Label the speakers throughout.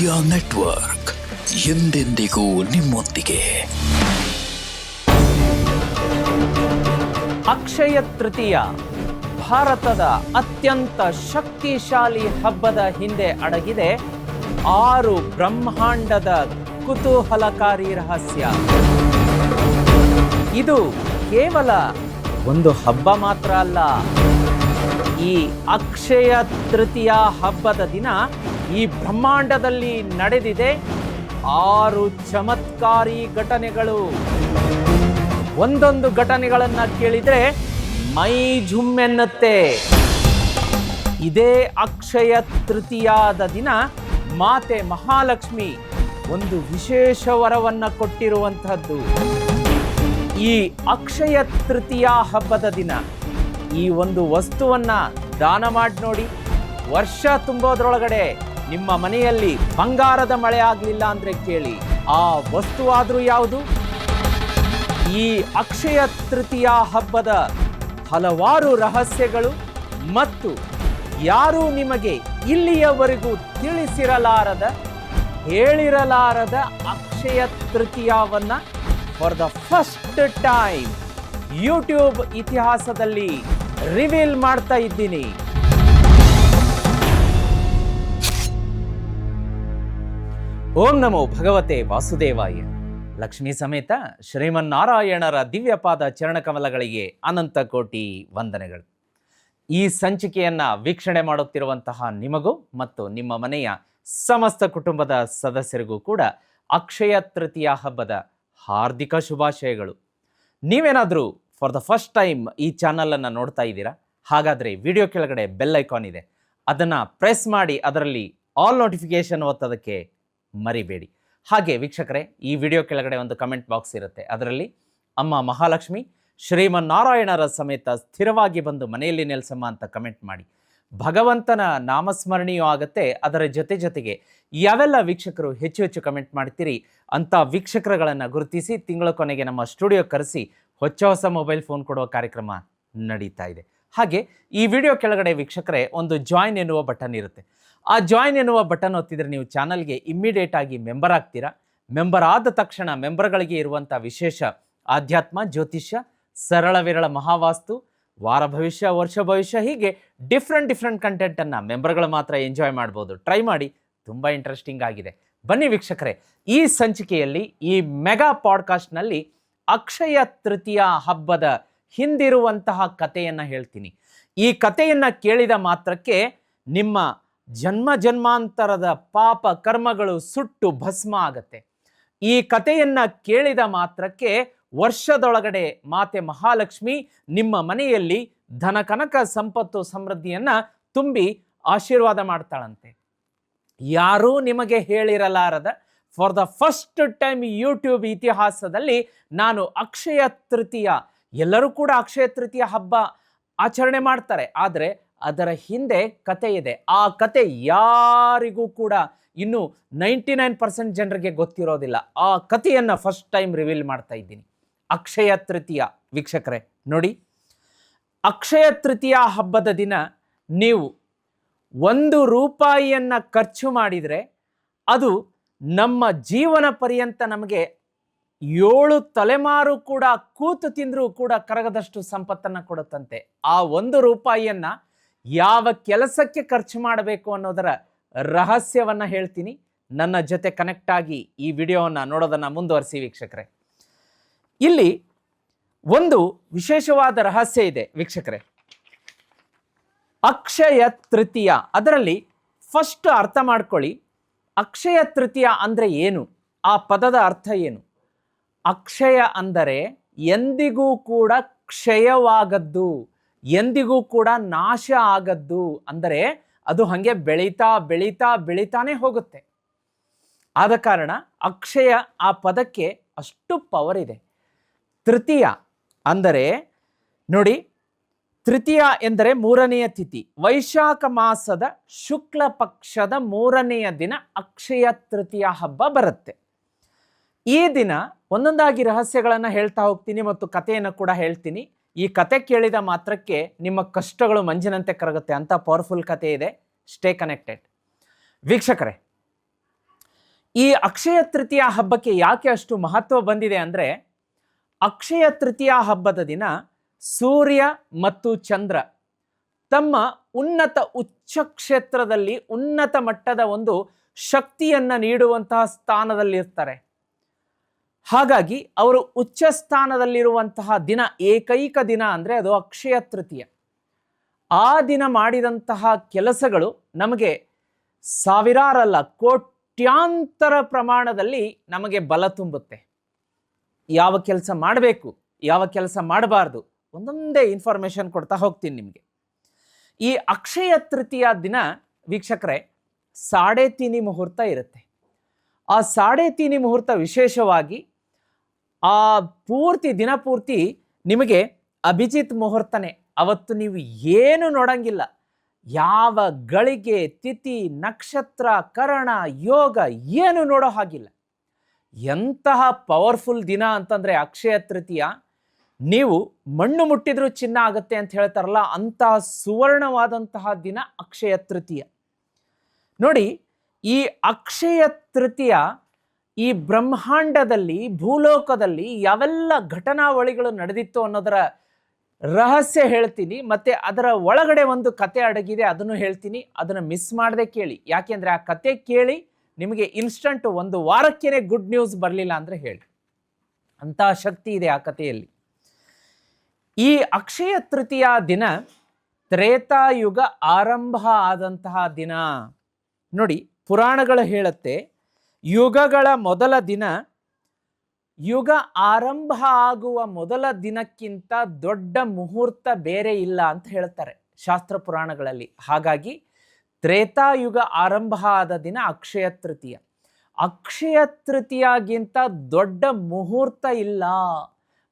Speaker 1: Media network ಎಂದೆಂದಿಗೂ ನಿಮ್ಮೊಂದಿಗೆ.
Speaker 2: ಅಕ್ಷಯ ತೃತೀಯ ಭಾರತದ ಅತ್ಯಂತ ಶಕ್ತಿಶಾಲಿ ಹಬ್ಬದ ಹಿಂದೆ ಅಡಗಿದೆ 6 ಬ್ರಹ್ಮಾಂಡದ ಕುತೂಹಲಕಾರಿ ರಹಸ್ಯ. ಇದು ಕೇವಲ ಒಂದು ಹಬ್ಬ ಮಾತ್ರ ಅಲ್ಲ. ಈ ಅಕ್ಷಯ ತೃತೀಯ ಹಬ್ಬದ ದಿನ ಈ ಬ್ರಹ್ಮಾಂಡದಲ್ಲಿ ನಡೆದಿದೆ 6 ಚಮತ್ಕಾರಿ ಘಟನೆಗಳು. ಒಂದೊಂದು ಘಟನೆಗಳನ್ನ ಕೇಳಿದ್ರೆ ಮೈ ಜುಮ್ಮೆನ್ನುತ್ತೆ. ಇದೇ ಅಕ್ಷಯ ತೃತೀಯಾದ ದಿನ ಮಾತೆ ಮಹಾಲಕ್ಷ್ಮಿ ಒಂದು ವಿಶೇಷ ವರವನ್ನ ಕೊಟ್ಟಿರುವಂತಹದ್ದು. ಈ ಅಕ್ಷಯ ತೃತೀಯ ಹಬ್ಬದ ದಿನ ಈ ಒಂದು ವಸ್ತುವನ್ನ ದಾನ ಮಾಡಿ ನೋಡಿ. ವರ್ಷ ತುಂಬೋದ್ರೊಳಗಡೆ ನಿಮ್ಮ ಮನೆಯಲ್ಲಿ ಬಂಗಾರದ ಮಳೆ ಆಗಲಿಲ್ಲ ಅಂದ್ರೆ ಕೇಳಿ, ಆ ವಸ್ತುವಾದ್ರೂ ಯಾವುದು? ಈ ಅಕ್ಷಯ ತೃತೀಯ ಹಬ್ಬದ ಹಲವಾರು ರಹಸ್ಯಗಳು ಮತ್ತು ಯಾರೂ ನಿಮಗೆ ಇಲ್ಲಿಯವರೆಗೂ ತಿಳಿಸಿರಲಾರದ, ಹೇಳಿರಲಾರದ ಅಕ್ಷಯ ತೃತೀಯವನ್ನ for the first time YouTube ಇತಿಹಾಸದಲ್ಲಿ ರಿವೀಲ್ ಮಾಡ್ತಾ ಇದ್ದೀನಿ. ಓಂ ನಮೋ ಭಗವತೆ ವಾಸುದೇವಾಯ. ಲಕ್ಷ್ಮೀ ಸಮೇತ ಶ್ರೀಮನ್ನಾರಾಯಣರ ದಿವ್ಯಪಾದ ಚರಣಕಮಲಗಳಿಗೆ ಅನಂತ ಕೋಟಿ ವಂದನೆಗಳು. ಈ ಸಂಚಿಕೆಯನ್ನ ವೀಕ್ಷಣೆ ಮಾಡುತ್ತಿರುವಂತಹ ನಿಮಗೂ ಮತ್ತು ನಿಮ್ಮ ಮನೆಯ ಸಮಸ್ತ ಕುಟುಂಬದ ಸದಸ್ಯರಿಗೂ ಕೂಡ ಅಕ್ಷಯ ತೃತೀಯ ಹಬ್ಬದ ಹಾರ್ದಿಕ ಶುಭಾಶಯಗಳು. ನೀವೇನಾದರೂ ಫಾರ್ ದ ಫಸ್ಟ್ ಟೈಮ್ ಈ ಚಾನಲನ್ನು ನೋಡ್ತಾ ಇದ್ದೀರಾ? ಹಾಗಾದರೆ ವಿಡಿಯೋ ಕೆಳಗಡೆ ಬೆಲ್ ಐಕಾನ್ ಇದೆ, ಅದನ್ನು ಪ್ರೆಸ್ ಮಾಡಿ ಅದರಲ್ಲಿ ಆಲ್ ನೋಟಿಫಿಕೇಶನ್ ಒತ್ತೋದಕ್ಕೆ ಮರಿಬೇಡಿ. ಹಾಗೆ ವೀಕ್ಷಕರೇ, ಈ ವಿಡಿಯೋ ಕೆಳಗಡೆ ಒಂದು ಕಮೆಂಟ್ ಬಾಕ್ಸ್ ಇರುತ್ತೆ, ಅದರಲ್ಲಿ ಅಮ್ಮ ಮಹಾಲಕ್ಷ್ಮಿ ಶ್ರೀಮನ್ನಾರಾಯಣರ ಸಮೇತ ಸ್ಥಿರವಾಗಿ ಬಂದು ಮನೆಯಲ್ಲಿ ನೆಲೆಸಮ್ಮ ಅಂತ ಕಮೆಂಟ್ ಮಾಡಿ. ಭಗವಂತನ ನಾಮಸ್ಮರಣೆಯೂ ಆಗುತ್ತೆ. ಅದರ ಜೊತೆಗೆ ಯಾವೆಲ್ಲ ವೀಕ್ಷಕರು ಹೆಚ್ಚು ಹೆಚ್ಚು ಕಮೆಂಟ್ ಮಾಡ್ತೀರಿ ಅಂಥ ವೀಕ್ಷಕರುಗಳನ್ನು ಗುರುತಿಸಿ ತಿಂಗಳ ಕೊನೆಗೆ ನಮ್ಮ ಸ್ಟುಡಿಯೋ ಕರೆಸಿ ಹೊಸ ಮೊಬೈಲ್ ಫೋನ್ ಕೊಡುವ ಕಾರ್ಯಕ್ರಮ ನಡೀತಾ ಇದೆ. ಹಾಗೆ ಈ ವಿಡಿಯೋ ಕೆಳಗಡೆ ವೀಕ್ಷಕರೇ ಒಂದು ಜಾಯಿನ್ ಎನ್ನುವ ಬಟನ್ ಇರುತ್ತೆ. ಆ ಜಾಯಿನ್ ಎನ್ನುವ ಬಟನ್ ಒತ್ತಿದರೆ ನೀವು ಚಾನಲ್ಗೆ ಇಮ್ಮಿಡಿಯೇಟ್ ಆಗಿ ಮೆಂಬರ್ ಆಗ್ತೀರಾ. ಮೆಂಬರ್ ಆದ ತಕ್ಷಣ ಮೆಂಬರ್ಗಳಿಗೆ ಇರುವಂಥ ವಿಶೇಷ ಆಧ್ಯಾತ್ಮ, ಜ್ಯೋತಿಷ್ಯ, ಸರಳ ವಿರಳ ಮಹಾವಾಸ್ತು, ವಾರ ಭವಿಷ್ಯ, ವರ್ಷ ಭವಿಷ್ಯ, ಹೀಗೆ ಡಿಫ್ರೆಂಟ್ ಕಂಟೆಂಟನ್ನು ಮೆಂಬರ್ಗಳು ಮಾತ್ರ ಎಂಜಾಯ್ ಮಾಡ್ಬೋದು. ಟ್ರೈ ಮಾಡಿ, ತುಂಬ ಇಂಟ್ರೆಸ್ಟಿಂಗ್ ಆಗಿದೆ. ಬನ್ನಿ ವೀಕ್ಷಕರೇ, ಈ ಸಂಚಿಕೆಯಲ್ಲಿ ಈ ಮೆಗಾ ಪಾಡ್ಕಾಸ್ಟ್ನಲ್ಲಿ ಅಕ್ಷಯ ತೃತೀಯ ಹಬ್ಬದ ಹಿಂದಿರುವಂತಹ ಕಥೆಯನ್ನು ಹೇಳ್ತೀನಿ. ಈ ಕಥೆಯನ್ನು ಕೇಳಿದ ಮಾತ್ರಕ್ಕೆ ನಿಮ್ಮ ಜನ್ಮಾಂತರದ ಪಾಪ ಕರ್ಮಗಳು ಸುಟ್ಟು ಭಸ್ಮ ಆಗತ್ತೆ. ಈ ಕಥೆಯನ್ನು ಕೇಳಿದ ಮಾತ್ರಕ್ಕೆ ವರ್ಷದೊಳಗಡೆ ಮಾತೆ ಮಹಾಲಕ್ಷ್ಮಿ ನಿಮ್ಮ ಮನೆಯಲ್ಲಿ ಧನ ಕನಕ ಸಂಪತ್ತು ಸಮೃದ್ಧಿಯನ್ನು ತುಂಬಿ ಆಶೀರ್ವಾದ ಮಾಡ್ತಾಳಂತೆ. ಯಾರೂ ನಿಮಗೆ ಹೇಳಿರಲಾರದ for the first time YouTube ಇತಿಹಾಸದಲ್ಲಿ ನಾನು ಅಕ್ಷಯ ತೃತೀಯ, ಎಲ್ಲರೂ ಕೂಡ ಅಕ್ಷಯ ತೃತೀಯ ಹಬ್ಬ ಆಚರಣೆ ಮಾಡ್ತಾರೆ, ಆದರೆ ಅದರ ಹಿಂದೆ ಕತೆ ಇದೆ. ಆ ಕತೆ ಯಾರಿಗೂ ಕೂಡ ಇನ್ನು 99% ಜನರಿಗೆ ಗೊತ್ತಿರೋದಿಲ್ಲ. ಆ ಕಥೆಯನ್ನು ಫಸ್ಟ್ ಟೈಮ್ ರಿವೀಲ್ ಮಾಡ್ತಾ ಇದ್ದೀನಿ. ಅಕ್ಷಯ ತೃತೀಯ ವೀಕ್ಷಕರೇ ನೋಡಿ, ಅಕ್ಷಯ ತೃತೀಯ ಹಬ್ಬದ ದಿನ ನೀವು 1 ರೂಪಾಯಿಯನ್ನು ಖರ್ಚು ಮಾಡಿದರೆ ಅದು ನಮ್ಮ ಜೀವನ ಪರ್ಯಂತ ನಮಗೆ 7 ತಲೆಮಾರು ಕೂಡ ಕೂತು ತಿಂದರೂ ಕೂಡ ಕರಗದಷ್ಟು ಸಂಪತ್ತನ್ನು ಕೊಡುತ್ತಂತೆ. ಆ 1 ರೂಪಾಯಿಯನ್ನು ಯಾವ ಕೆಲಸಕ್ಕೆ ಖರ್ಚು ಮಾಡಬೇಕು ಅನ್ನೋದರ ರಹಸ್ಯವನ್ನು ಹೇಳ್ತೀನಿ. ನನ್ನ ಜೊತೆ ಕನೆಕ್ಟ್ ಆಗಿ ಈ ವಿಡಿಯೋವನ್ನು ನೋಡೋದನ್ನು ಮುಂದುವರಿಸಿ ವೀಕ್ಷಕರೇ. ಇಲ್ಲಿ ಒಂದು ವಿಶೇಷವಾದ ರಹಸ್ಯ ಇದೆ ವೀಕ್ಷಕರೇ. ಅಕ್ಷಯ ತೃತೀಯ, ಅದರಲ್ಲಿ ಫಸ್ಟ್ ಅರ್ಥ ಮಾಡ್ಕೊಳ್ಳಿ, ಅಕ್ಷಯ ತೃತೀಯ ಅಂದರೆ ಏನು, ಆ ಪದದ ಅರ್ಥ ಏನು. ಅಕ್ಷಯ ಅಂದರೆ ಎಂದಿಗೂ ಕೂಡ ಕ್ಷಯವಾಗದ್ದು, ಎಂದಿಗೂ ಕೂಡ ನಾಶ ಆಗದ್ದು. ಅಂದರೆ ಅದು ಹಾಗೆ ಬೆಳೀತಾನೆ ಹೋಗುತ್ತೆ. ಆದ ಕಾರಣ ಅಕ್ಷಯ ಆ ಪದಕ್ಕೆ ಅಷ್ಟು ಪವರ್ ಇದೆ. ತೃತೀಯ ಅಂದರೆ ನೋಡಿ, ತೃತೀಯ ಎಂದರೆ 3ನೆಯ ತಿಥಿ, ವೈಶಾಖ ಮಾಸದ ಶುಕ್ಲ ಪಕ್ಷದ 3ನೆಯ ದಿನ ಅಕ್ಷಯ ತೃತೀಯ ಹಬ್ಬ ಬರುತ್ತೆ. ಈ ದಿನ ಒಂದೊಂದಾಗಿ ರಹಸ್ಯಗಳನ್ನು ಹೇಳ್ತಾ ಹೋಗ್ತೀನಿ ಮತ್ತು ಕಥೆಯನ್ನು ಕೂಡ ಹೇಳ್ತೀನಿ. ಈ ಕತೆ ಕೇಳಿದ ಮಾತ್ರಕ್ಕೆ ನಿಮ್ಮ ಕಷ್ಟಗಳು ಮಂಜಿನಂತೆ ಕರಗುತ್ತೆ ಅಂತ ಪವರ್ಫುಲ್ ಕತೆ ಇದೆ. ಸ್ಟೇ ಕನೆಕ್ಟೆಡ್ ವೀಕ್ಷಕರೇ. ಈ ಅಕ್ಷಯ ತೃತೀಯ ಹಬ್ಬಕ್ಕೆ ಯಾಕೆ ಅಷ್ಟು ಮಹತ್ವ ಬಂದಿದೆ ಅಂದರೆ, ಅಕ್ಷಯ ತೃತೀಯ ಹಬ್ಬದ ದಿನ ಸೂರ್ಯ ಮತ್ತು ಚಂದ್ರ ತಮ್ಮ ಉನ್ನತ ಉಚ್ಚ ಕ್ಷೇತ್ರದಲ್ಲಿ ಉನ್ನತ ಮಟ್ಟದ ಒಂದು ಶಕ್ತಿಯನ್ನು ನೀಡುವಂತಹ ಸ್ಥಾನದಲ್ಲಿರ್ತಾರೆ. ಹಾಗಾಗಿ ಅವರು ಉಚ್ಚ ಸ್ಥಾನದಲ್ಲಿರುವಂತಹ ದಿನ, ಏಕೈಕ ದಿನ ಅಂದರೆ ಅದು ಅಕ್ಷಯ ತೃತೀಯ. ಆ ದಿನ ಮಾಡಿದಂತಹ ಕೆಲಸಗಳು ನಮಗೆ ಸಾವಿರಾರಲ್ಲ, ಕೋಟ್ಯಾಂತರ ಪ್ರಮಾಣದಲ್ಲಿ ನಮಗೆ ಬಲ ತುಂಬುತ್ತೆ. ಯಾವ ಕೆಲಸ ಮಾಡಬೇಕು, ಯಾವ ಕೆಲಸ ಮಾಡಬಾರ್ದು, ಒಂದೊಂದೇ ಇನ್ಫಾರ್ಮೇಷನ್ ಕೊಡ್ತಾ ಹೋಗ್ತೀನಿ ನಿಮಗೆ. ಈ ಅಕ್ಷಯ ತೃತೀಯ ದಿನ ವೀಕ್ಷಕರೇ 3:30 ಮುಹೂರ್ತ ಇರುತ್ತೆ. ಆ 3:30 ಮುಹೂರ್ತ ವಿಶೇಷವಾಗಿ ಆ ದಿನ ಪೂರ್ತಿ ನಿಮಗೆ ಅಭಿಜಿತ್ ಮುಹೂರ್ತನೇ. ಅವತ್ತು ನೀವು ಏನು ನೋಡಂಗಿಲ್ಲ, ಯಾವ ಗಳಿಗೆ, ತಿಥಿ, ನಕ್ಷತ್ರ, ಕರಣ, ಯೋಗ ಏನು ನೋಡೋ ಹಾಗಿಲ್ಲ. ಎಂತಹ ಪವರ್ಫುಲ್ ದಿನ ಅಂತಂದರೆ ಅಕ್ಷಯ ತೃತೀಯ. ನೀವು ಮಣ್ಣು ಮುಟ್ಟಿದ್ರೂ ಚಿನ್ನ ಆಗುತ್ತೆ ಅಂತ ಹೇಳ್ತಾರಲ್ಲ, ಅಂತಹ ಸುವರ್ಣವಾದಂತಹ ದಿನ ಅಕ್ಷಯ ತೃತೀಯ. ನೋಡಿ, ಈ ಅಕ್ಷಯ ತೃತೀಯ ಈ ಬ್ರಹ್ಮಾಂಡದಲ್ಲಿ, ಭೂಲೋಕದಲ್ಲಿ ಯಾವೆಲ್ಲ ಘಟನಾವಳಿಗಳು ನಡೆದಿತ್ತು ಅನ್ನೋದರ ರಹಸ್ಯ ಹೇಳ್ತೀನಿ. ಮತ್ತೆ ಅದರ ಒಳಗಡೆ ಒಂದು ಕತೆ ಅಡಗಿದೆ, ಅದನ್ನು ಹೇಳ್ತೀನಿ. ಅದನ್ನು ಮಿಸ್ ಮಾಡದೆ ಕೇಳಿ. ಯಾಕೆಂದರೆ ಆ ಕತೆ ಕೇಳಿ ನಿಮಗೆ ಇನ್ಸ್ಟಂಟ್ ಒಂದು ವಾರಕ್ಕೇನೆ ಗುಡ್ ನ್ಯೂಸ್ ಬರಲಿಲ್ಲ ಅಂದರೆ ಹೇಳಿ, ಅಂತಹ ಶಕ್ತಿ ಇದೆ ಆ ಕಥೆಯಲ್ಲಿ. ಈ ಅಕ್ಷಯ ತೃತೀಯ ದಿನ ತ್ರೇತಾಯುಗ ಆರಂಭ ಆದಂತಹ ದಿನ. ನೋಡಿ, ಪುರಾಣಗಳು ಹೇಳುತ್ತೆ, ಯುಗಗಳ ಮೊದಲ ದಿನ, ಯುಗ ಆರಂಭ ಆಗುವ ಮೊದಲ ದಿನಕ್ಕಿಂತ ದೊಡ್ಡ ಮುಹೂರ್ತ ಬೇರೆ ಇಲ್ಲ ಅಂತ ಹೇಳ್ತಾರೆ ಶಾಸ್ತ್ರ ಪುರಾಣಗಳಲ್ಲಿ. ಹಾಗಾಗಿ ತ್ರೇತಾಯುಗ ಆರಂಭ ಆದ ದಿನ ಅಕ್ಷಯ ತೃತೀಯ. ಅಕ್ಷಯ ತೃತೀಯಗಿಂತ ದೊಡ್ಡ ಮುಹೂರ್ತ ಇಲ್ಲ.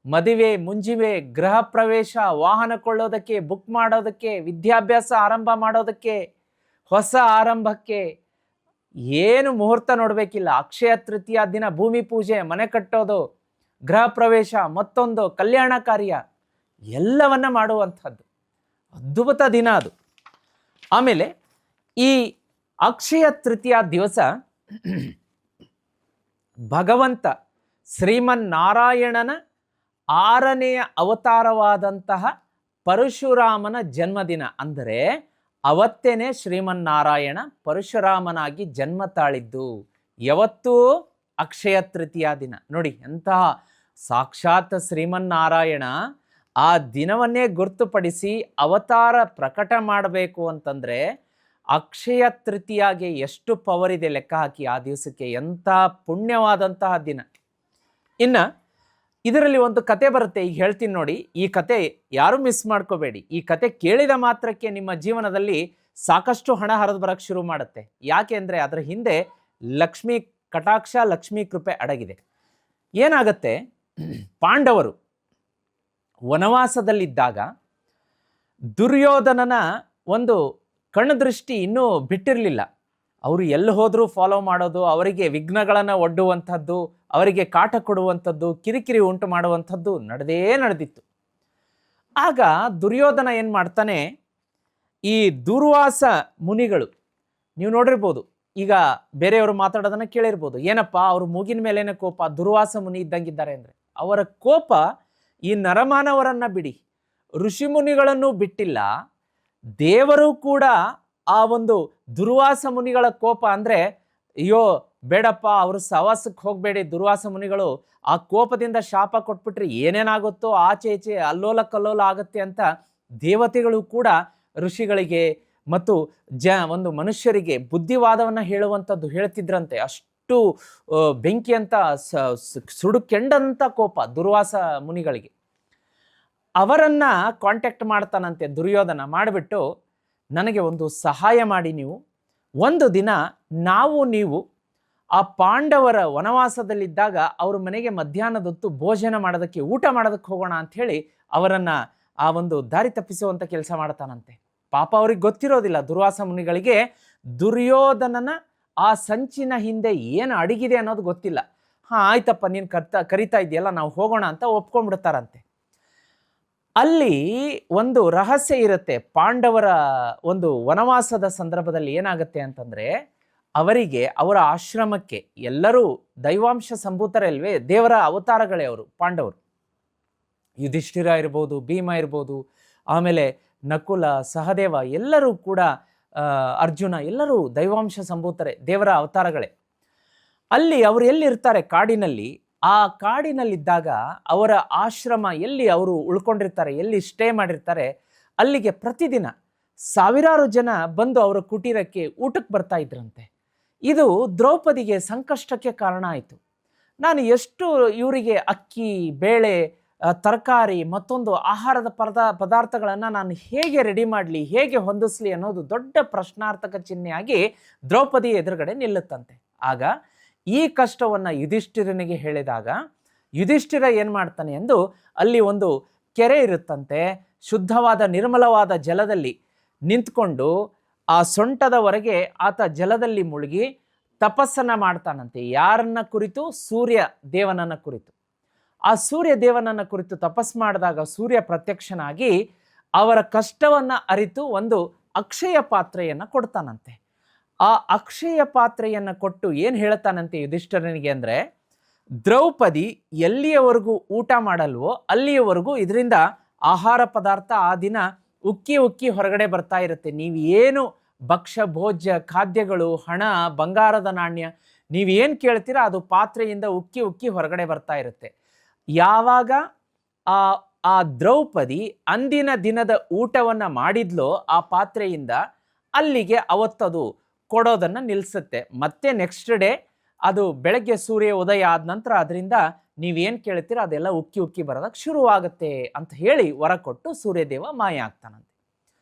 Speaker 2: ಮದುವೆ, ಮುಂಜಿವೆ, ಗೃಹ ಪ್ರವೇಶ, ವಾಹನ ಕೊಳ್ಳೋದಕ್ಕೆ, ಬುಕ್ ಮಾಡೋದಕ್ಕೆ, ವಿದ್ಯಾಭ್ಯಾಸ ಆರಂಭ ಮಾಡೋದಕ್ಕೆ, ಹೊಸ ಆರಂಭಕ್ಕೆ ಏನು ಮುಹೂರ್ತ ನೋಡಬೇಕಿಲ್ಲ. ಅಕ್ಷಯ ತೃತೀಯ ದಿನ ಭೂಮಿ ಪೂಜೆ, ಮನೆ ಕಟ್ಟೋದು, ಗೃಹ ಪ್ರವೇಶ, ಮತ್ತೊಂದು ಕಲ್ಯಾಣ ಕಾರ್ಯ ಎಲ್ಲವನ್ನ ಮಾಡುವಂಥದ್ದು ಅದ್ಭುತ ದಿನ ಅದು. ಆಮೇಲೆ ಈ ಅಕ್ಷಯ ತೃತೀಯ ದಿವಸ ಭಗವಂತ ಶ್ರೀಮನ್ನಾರಾಯಣನ 6ನೆಯ ಅವತಾರವಾದಂತಹ ಪರಶುರಾಮನ ಜನ್ಮದಿನ. ಅಂದರೆ ಅವತ್ತೇನೆ ಶ್ರೀಮನ್ನಾರಾಯಣ ಪರಶುರಾಮನಾಗಿ ಜನ್ಮ ತಾಳಿದ್ದು. ಯಾವತ್ತೂ ಅಕ್ಷಯ ತೃತೀಯ ದಿನ. ನೋಡಿ, ಎಂತಹ ಸಾಕ್ಷಾತ್ ಶ್ರೀಮನ್ನಾರಾಯಣ ಆ ದಿನವನ್ನೇ ಗುರುತುಪಡಿಸಿ ಅವತಾರ ಪ್ರಕಟ ಮಾಡಬೇಕು ಅಂತಂದರೆ ಅಕ್ಷಯ ತೃತೀಯಗೆ ಎಷ್ಟು ಪವರ್ ಇದೆ ಲೆಕ್ಕ ಹಾಕಿ. ಆ ದಿವಸಕ್ಕೆ ಎಂಥ ಪುಣ್ಯವಾದಂತಹ ದಿನ. ಇನ್ನು ಇದರಲ್ಲಿ ಒಂದು ಕತೆ ಬರುತ್ತೆ, ಈಗ ಹೇಳ್ತೀನಿ ನೋಡಿ. ಈ ಕತೆ ಯಾರು ಮಿಸ್ ಮಾಡ್ಕೋಬೇಡಿ. ಈ ಕತೆ ಕೇಳಿದ ಮಾತ್ರಕ್ಕೆ ನಿಮ್ಮ ಜೀವನದಲ್ಲಿ ಸಾಕಷ್ಟು ಹಣ ಹರಿದು ಬರಕ್ಕೆ ಶುರು ಮಾಡುತ್ತೆ. ಯಾಕೆ ಅಂದರೆ ಅದರ ಹಿಂದೆ ಲಕ್ಷ್ಮೀ ಕಟಾಕ್ಷ, ಲಕ್ಷ್ಮೀ ಕೃಪೆ ಅಡಗಿದೆ. ಏನಾಗತ್ತೆ, ಪಾಂಡವರು ವನವಾಸದಲ್ಲಿದ್ದಾಗ ದುರ್ಯೋಧನನ ಒಂದು ಕಣ್ಣುದೃಷ್ಟಿ ಇನ್ನೂ ಬಿಟ್ಟಿರಲಿಲ್ಲ. ಅವರು ಎಲ್ಲಿ ಹೋದರೂ ಫಾಲೋ ಮಾಡೋದು, ಅವರಿಗೆ ವಿಘ್ನಗಳನ್ನು ಒಡ್ಡುವಂಥದ್ದು, ಅವರಿಗೆ ಕಾಟ ಕೊಡುವಂಥದ್ದು, ಕಿರಿಕಿರಿ ಉಂಟು ಮಾಡುವಂಥದ್ದು ನಡೆದಿತ್ತು. ಆಗ ದುರ್ಯೋಧನ ಏನು ಮಾಡ್ತಾನೆ, ಈ ದುರ್ವಾಸ ಮುನಿಗಳು, ನೀವು ನೋಡಿರ್ಬೋದು, ಈಗ ಬೇರೆಯವರು ಮಾತಾಡೋದನ್ನು ಕೇಳಿರ್ಬೋದು, ಏನಪ್ಪ ಅವ್ರ ಮೂಗಿನ ಮೇಲೇನೆ ಕೋಪ, ದುರ್ವಾಸ ಮುನಿ ಇದ್ದಂಗಿದ್ದಾರೆ ಅಂದರೆ. ಅವರ ಕೋಪ ಈ ನರಮಾನವರನ್ನು ಬಿಡಿ, ಋಷಿ ಮುನಿಗಳನ್ನು ಬಿಟ್ಟಿಲ್ಲ. ದೇವರು ಕೂಡ ಆ ಒಂದು ದುರ್ವಾಸ ಮುನಿಗಳ ಕೋಪ ಅಂದರೆ, ಅಯ್ಯೋ ಬೇಡಪ್ಪ ಅವರು ಸವಾಸಕ್ಕೆ ಹೋಗಬೇಡಿ ದುರ್ವಾಸ ಮುನಿಗಳು, ಆ ಕೋಪದಿಂದ ಶಾಪ ಕೊಟ್ಬಿಟ್ರೆ ಏನೇನಾಗುತ್ತೋ ಆಚೆ ಈಚೆ ಅಲ್ಲೋಲ ಕಲ್ಲೋಲ ಆಗುತ್ತೆ ಅಂತ ದೇವತೆಗಳು ಕೂಡ ಋಷಿಗಳಿಗೆ ಮತ್ತು ಒಂದು ಮನುಷ್ಯರಿಗೆ ಬುದ್ಧಿವಾದವನ್ನು ಹೇಳುವಂಥದ್ದು ಹೇಳ್ತಿದ್ರಂತೆ. ಅಷ್ಟು ಬೆಂಕಿ ಅಂತ ಸುಡು ಕೆಂಡಂಥ ಕೋಪ ದುರ್ವಾಸ ಮುನಿಗಳಿಗೆ. ಅವರನ್ನು ಕಾಂಟ್ಯಾಕ್ಟ್ ಮಾಡ್ತಾನಂತೆ ದುರ್ಯೋಧನ. ಮಾಡಿಬಿಟ್ಟು, ನನಗೆ ಒಂದು ಸಹಾಯ ಮಾಡಿ, ನೀವು ಒಂದು ದಿನ ನೀವು ಆ ಪಾಂಡವರ ವನವಾಸದಲ್ಲಿದ್ದಾಗ ಅವ್ರ ಮನೆಗೆ ಮಧ್ಯಾಹ್ನದೊತ್ತು ಭೋಜನ ಮಾಡೋದಕ್ಕೆ, ಊಟ ಮಾಡೋದಕ್ಕೆ ಹೋಗೋಣ ಅಂಥೇಳಿ ಅವರನ್ನು ಆ ಒಂದು ದಾರಿ ತಪ್ಪಿಸುವಂಥ ಕೆಲಸ ಮಾಡ್ತಾನಂತೆ. ಪಾಪ ಅವ್ರಿಗೆ ಗೊತ್ತಿರೋದಿಲ್ಲ ದುರ್ವಾಸ ಮುನಿಗಳಿಗೆ ದುರ್ಯೋಧನನ ಆ ಸಂಚಿನ ಹಿಂದೆ ಏನು ಅಡಗಿದೆ ಅನ್ನೋದು ಗೊತ್ತಿಲ್ಲ. ಆಯ್ತಪ್ಪ, ನೀನು ಕರಿತಾ ಇದೆಯಲ್ಲ, ನಾವು ಹೋಗೋಣ ಅಂತ ಒಪ್ಕೊಂಡ್ಬಿಡ್ತಾರಂತೆ. ಅಲ್ಲಿ ಒಂದು ರಹಸ್ಯ ಇರುತ್ತೆ. ಪಾಂಡವರ ಒಂದು ವನವಾಸದ ಸಂದರ್ಭದಲ್ಲಿ ಏನಾಗುತ್ತೆ ಅಂತಂದರೆ, ಅವರಿಗೆ ಅವರ ಆಶ್ರಮಕ್ಕೆ ಎಲ್ಲರೂ ದೈವಾಂಶ ಸಂಭೂತರೇ ಅಲ್ವೇ, ದೇವರ ಅವತಾರಗಳೇ ಅವರು ಪಾಂಡವರು. ಯುಧಿಷ್ಠಿರ ಇರ್ಬೋದು, ಭೀಮ ಇರ್ಬೋದು, ಆಮೇಲೆ ನಕುಲ, ಸಹದೇವ ಎಲ್ಲರೂ ಕೂಡ, ಅರ್ಜುನ ಎಲ್ಲರೂ ದೈವಾಂಶ ಸಂಭೂತರೇ, ದೇವರ ಅವತಾರಗಳೇ. ಅಲ್ಲಿ ಅವರು ಎಲ್ಲಿರ್ತಾರೆ, ಕಾಡಿನಲ್ಲಿ. ಆ ಕಾಡಿನಲ್ಲಿದ್ದಾಗ ಅವರ ಆಶ್ರಮ ಎಲ್ಲಿ ಅವರು ಉಳ್ಕೊಂಡಿರ್ತಾರೆ, ಎಲ್ಲಿ ಸ್ಟೇ ಮಾಡಿರ್ತಾರೆ, ಅಲ್ಲಿಗೆ ಪ್ರತಿದಿನ ಸಾವಿರಾರು ಜನ ಬಂದು ಅವರ ಕುಟೀರಕ್ಕೆ ಊಟಕ್ಕೆ ಬರ್ತಾ ಇದ್ರಂತೆ. ಇದು ದ್ರೌಪದಿಗೆ ಸಂಕಷ್ಟಕ್ಕೆ ಕಾರಣ ಆಯಿತು. ನಾನು ಎಷ್ಟು ಇವರಿಗೆ ಅಕ್ಕಿ, ಬೇಳೆ, ತರಕಾರಿ ಮತ್ತೊಂದು ಆಹಾರದ ಪದಾರ್ಥಗಳನ್ನು ನಾನು ಹೇಗೆ ರೆಡಿ ಮಾಡಲಿ, ಹೇಗೆ ಹೊಂದಿಸ್ಲಿ ಅನ್ನೋದು ದೊಡ್ಡ ಪ್ರಶ್ನಾರ್ಥಕ ಚಿಹ್ನೆಯಾಗಿ ದ್ರೌಪದಿ ಎದುರುಗಡೆ ನಿಲ್ಲುತ್ತಂತೆ. ಆಗ ಈ ಕಷ್ಟವನ್ನು ಯುಧಿಷ್ಠಿರನಿಗೆ ಹೇಳಿದಾಗ ಯುಧಿಷ್ಠಿರ ಏನು ಮಾಡ್ತಾನೆ ಎಂದು, ಅಲ್ಲಿ ಒಂದು ಕೆರೆ ಇರುತ್ತಂತೆ, ಶುದ್ಧವಾದ ನಿರ್ಮಲವಾದ ಜಲದಲ್ಲಿ ನಿಂತ್ಕೊಂಡು ಆ ಸೊಂಟದವರೆಗೆ ಆತ ಜಲದಲ್ಲಿ ಮುಳುಗಿ ತಪಸ್ಸನ್ನು ಮಾಡ್ತಾನಂತೆ. ಯಾರನ್ನ ಕುರಿತು? ಸೂರ್ಯ ದೇವನನ್ನ ಕುರಿತು. ಆ ಸೂರ್ಯ ದೇವನನ್ನ ಕುರಿತು ತಪಸ್ ಮಾಡಿದಾಗ ಸೂರ್ಯ ಪ್ರತ್ಯಕ್ಷನಾಗಿ ಅವರ ಕಷ್ಟವನ್ನು ಅರಿತು ಒಂದು ಅಕ್ಷಯ ಪಾತ್ರೆಯನ್ನು ಕೊಡ್ತಾನಂತೆ. ಆ ಅಕ್ಷಯ ಪಾತ್ರೆಯನ್ನು ಕೊಟ್ಟು ಏನು ಹೇಳ್ತಾನಂತೆ ಯುಧಿಷ್ಠಿರನಿಗೆ ಅಂದರೆ, ದ್ರೌಪದಿ ಎಲ್ಲಿಯವರೆಗೂ ಊಟ ಮಾಡಲ್ವೋ ಅಲ್ಲಿಯವರೆಗೂ ಇದರಿಂದ ಆಹಾರ ಪದಾರ್ಥ ಆ ದಿನ ಉಕ್ಕಿ ಉಕ್ಕಿ ಹೊರಗಡೆ ಬರ್ತಾ ಇರುತ್ತೆ. ನೀವು ಏನು ಭಕ್ಷ್ಯ ಭೋಜ್ಯ ಖಾದ್ಯಗಳು, ಹಣ, ಬಂಗಾರದ ನಾಣ್ಯ ನೀವೇನು ಕೇಳ್ತೀರಾ ಅದು ಪಾತ್ರೆಯಿಂದ ಉಕ್ಕಿ ಉಕ್ಕಿ ಹೊರಗಡೆ ಬರ್ತಾ ಇರುತ್ತೆ. ಯಾವಾಗ ಆ ದ್ರೌಪದಿ ಅಂದಿನ ದಿನದ ಊಟವನ್ನು ಮಾಡಿದ್ಲೋ ಆ ಪಾತ್ರೆಯಿಂದ, ಅಲ್ಲಿಗೆ ಅವತ್ತದು ಕೊಡೋದನ್ನು ನಿಲ್ಲಿಸುತ್ತೆ. ಮತ್ತೆ ನೆಕ್ಸ್ಟ್ ಡೇ ಅದು ಬೆಳಗ್ಗೆ ಸೂರ್ಯ ಉದಯ ಆದ ನಂತರ ಅದರಿಂದ ನೀವೇನು ಕೇಳ್ತೀರ ಅದೆಲ್ಲ ಉಕ್ಕಿ ಉಕ್ಕಿ ಬರೋದಕ್ಕೆ ಶುರುವಾಗುತ್ತೆ ಅಂತ ಹೇಳಿ ವರ ಕೊಟ್ಟು ಸೂರ್ಯದೇವ ಮಾಯ ಆಗ್ತಾನಂತೆ.